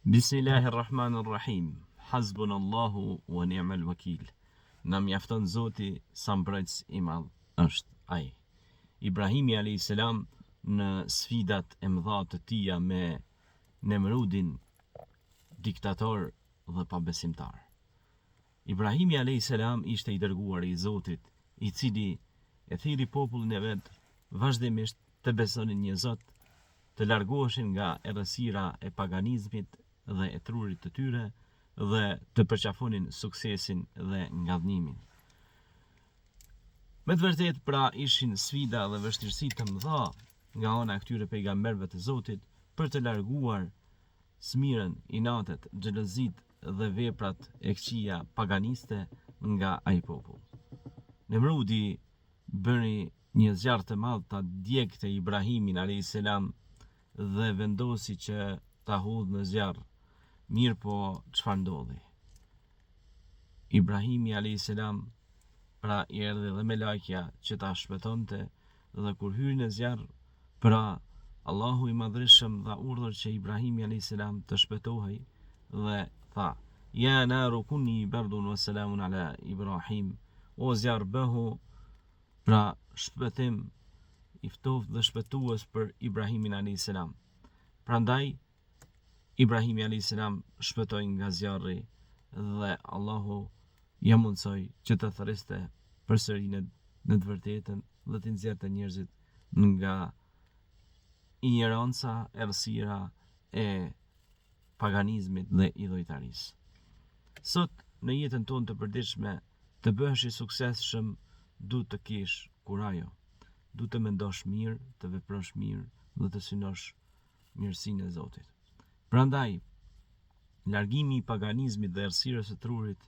Bismillahirrahmanirrahim. Hasbunallahu wa ni'mal wakil. Na mjafton Zoti sa mbrojtës i madh është ai. Ibrahimi a.s. në sfidat e mëdha të tija me Nemrudin, diktator dhe pabesimtar. Ibrahimi a.s. ishte i dërguar i Zotit, i cili e thiri popullin e vet vazhdimisht të besonin një Zot, të largoheshin nga errësira e paganizmit dhe e trurit të tyre dhe të përqafonin suksesin dhe ngadhnimin. Me të vërtet pra ishin sfida dhe vështirësi të mëdha nga ana e këtyre pejgamberëve të Zotit për të larguar smirën, inatet, xhelozit dhe veprat e këqija paganiste nga ai popull. Nemrudi bëri një zjarr të madh ta djegte Ibrahimin a.s. dhe vendosi që ta hudhë në zjarr. Mirë po, çfarë ndodhi? Ibrahimi a.s. pra i erdhi dhe me lajkja që ta shpëtonte dhe kur hyri në zjarr, pra Allahu i madhreshëm dha urdhër që Ibrahimi a.s. të shpëtohej dhe tha: Ja naru kuni bardun wa salamun ala Ibrahim. O zjarr, bëhu pra shpëtim i ftoftë dhe shpëtues për Ibrahimin a.s. Prandaj Ibrahimi a.s. shpëtoi nga zjarri dhe Allahu ja mundsoi që të thërriste përsëri në të vërtetën dhe të nxjerrte njerëzit nga ignoranca, errësira e paganizmit dhe idhujtarisë. Sot në jetën tonë të përditshme, të bëhesh i suksesshëm duhet të kesh kurajo, duhet të mendosh mirë, të veprosh mirë dhe të synosh mirësinë e Zotit. Prandaj, largimi i paganizmit dhe errësirës së trurit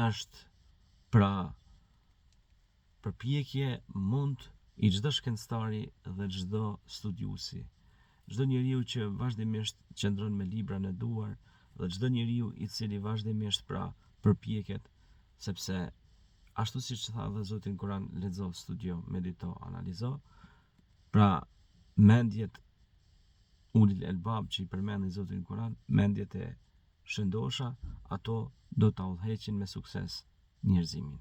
është pra përpjekje mund i çdo shkencëtari dhe çdo studiuesi, çdo njeriu që vazhdimisht qëndron me libra në duar dhe çdo njeriu i cili vazhdimisht pra përpjeket, sepse ashtu siç tha dhe Zoti në Kur'an, lexo, studio, medito, analizo, pra mendjet ulil elbab që i përmendin Zoti në Kur'an, mendjet e shëndosha, ato do ta udhëheqin me sukses njerëzimin.